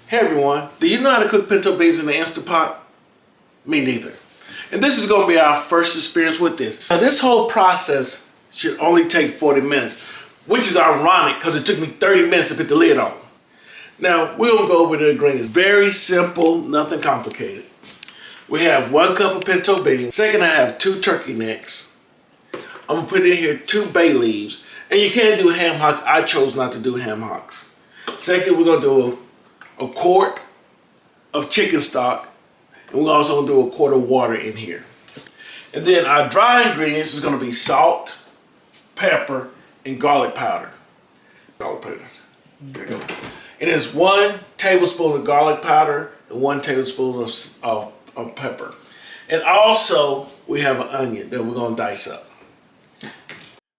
Hey everyone, do you know how to cook pinto beans in the Instant Pot? Me neither. And this is going to be our first experience with this. Now this whole process should only take 40 minutes, which is ironic because it took me 30 minutes to put the lid on. Now we're going to go over the ingredients. Very simple, nothing complicated. We have 1 cup of pinto beans. Second, I have 2 turkey necks. I'm going to put in here 2 bay leaves. And you can do ham hocks. I chose not to do ham hocks. Second, we're going to do a quart of chicken stock, and we're also going to do a quart of water in here. And then our dry ingredients is going to be salt, pepper, and garlic powder. Garlic powder. There you go. And it's 1 tablespoon of garlic powder and 1 tablespoon of pepper. And also, we have an onion that we're going to dice up.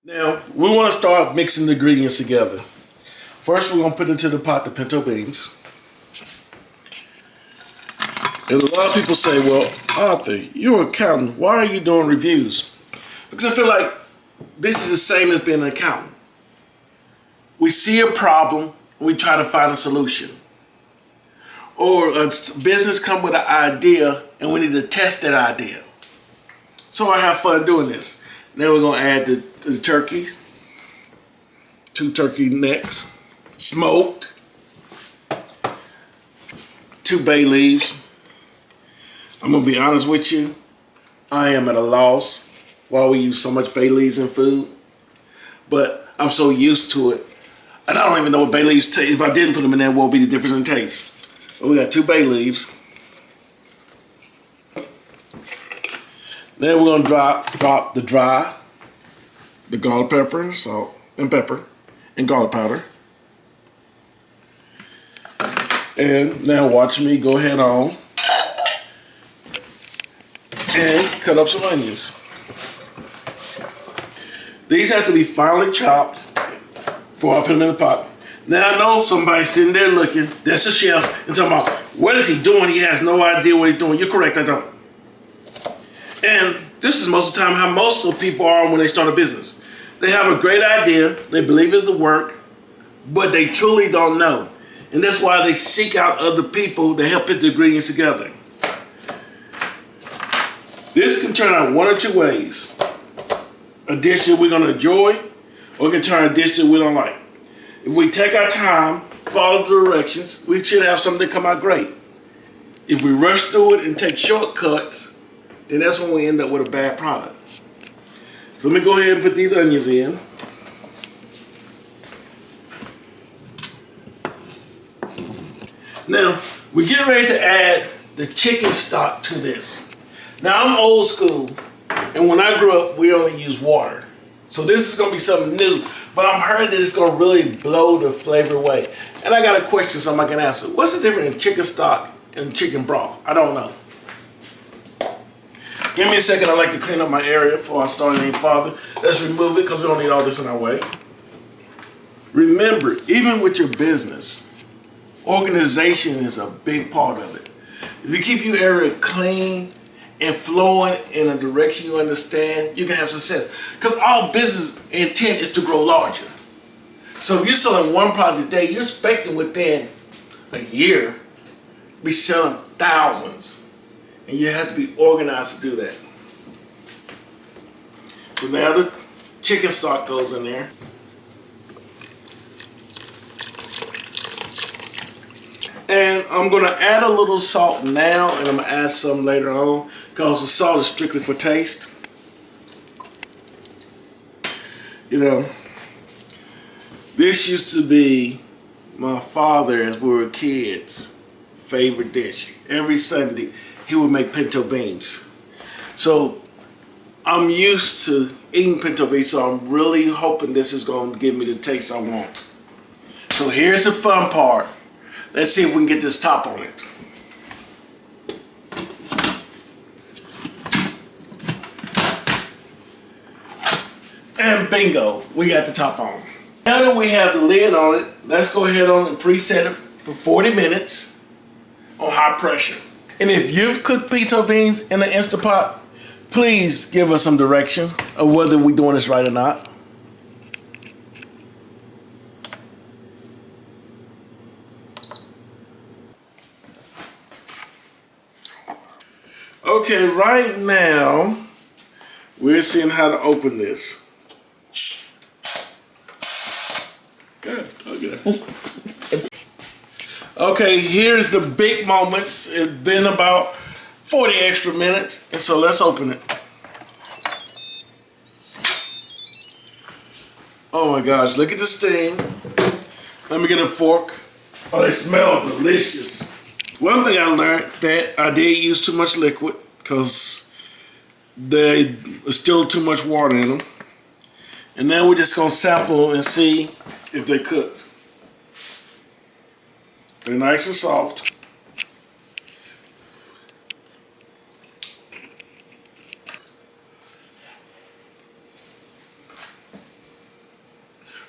Now, we want to start mixing the ingredients together. First, we're going to put into the pot the pinto beans. And a lot of people say, well, Arthur, you're an accountant. Why are you doing reviews? Because I feel like this is the same as being an accountant. We see a problem and we try to find a solution. Or a business come with an idea and we need to test that idea. So I have fun doing this. Now we're going to add the turkey. 2 turkey necks, smoked. 2 bay leaves. I'm going to be honest with you, I am at a loss why we use so much bay leaves in food, but I'm so used to it, and I don't even know what bay leaves taste. If I didn't put them in there, what would be the difference in taste? But we got 2 bay leaves. Then we're going to drop the garlic pepper, salt, and pepper, and garlic powder. And now watch me go ahead on and cut up some onions. These have to be finely chopped before I put them in the pot. Now I know somebody sitting there looking, that's a chef, and talking about, what is he doing? He has no idea what he's doing. You're correct, I don't. And this is most of the time how most of the people are when they start a business. They have a great idea, they believe it'll work, but they truly don't know. And that's why they seek out other people to help put the ingredients together. This can turn out 1 or 2 ways. A dish that we're going to enjoy, or it can turn a dish that we don't like. If we take our time, follow the directions, we should have something that come out great. If we rush through it and take shortcuts, then that's when we end up with a bad product. So let me go ahead and put these onions in. Now, we get ready to add the chicken stock to this. Now, I'm old school, and when I grew up, we only used water. So this is going to be something new, but I'm hearing that it's going to really blow the flavor away. And I got a question somebody can answer. What's the difference in chicken stock and chicken broth? I don't know. Give me a second. I like to clean up my area before I start any farther. Let's remove it because we don't need all this in our way. Remember, even with your business, organization is a big part of it. If you keep your area clean and flowing in a direction you understand, you can have success. Because our business intent is to grow larger. So if you're selling 1 product a day, you're expecting within a year to be selling thousands. And you have to be organized to do that. So now the chicken stock goes in there. And I'm going to add a little salt now, and I'm going to add some later on, because the salt is strictly for taste. You know, this used to be my father, as we were kids, favorite dish. Every Sunday, he would make pinto beans. So I'm used to eating pinto beans, so I'm really hoping this is going to give me the taste I want. So here's the fun part. Let's see if we can get this top on it. And bingo, we got the top on. Now that we have the lid on it, let's go ahead on and preset it for 40 minutes on high pressure. And if you've cooked pinto beans in an Instant Pot, please give us some direction of whether we're doing this right or not. Okay, right now, we're seeing how to open this. Good, okay. Okay, here's the big moment. It's been about 40 extra minutes, and so let's open it. Oh my gosh, look at the steam. Let me get a fork. Oh, they smell delicious. One thing I learned that I did use too much liquid because there was still too much water in them. And now we're just gonna sample them and see if they're cooked. They're nice and soft.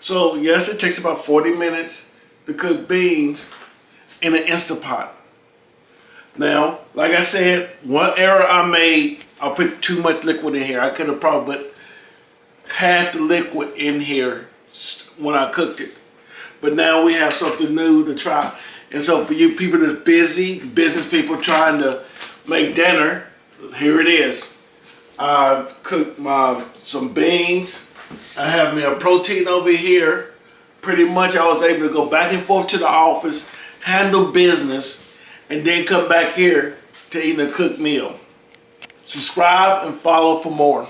So yes, it takes about 40 minutes to cook beans in an Instant Pot. Now, like I said, one error I made, I put too much liquid in here. I could have probably put half the liquid in here when I cooked it. But now we have something new to try. And so for you people that's busy, business people trying to make dinner, here it is. I've cooked some beans. I have me a protein over here. Pretty much I was able to go back and forth to the office, handle business, and then come back here to eat a cooked meal. Subscribe and follow for more.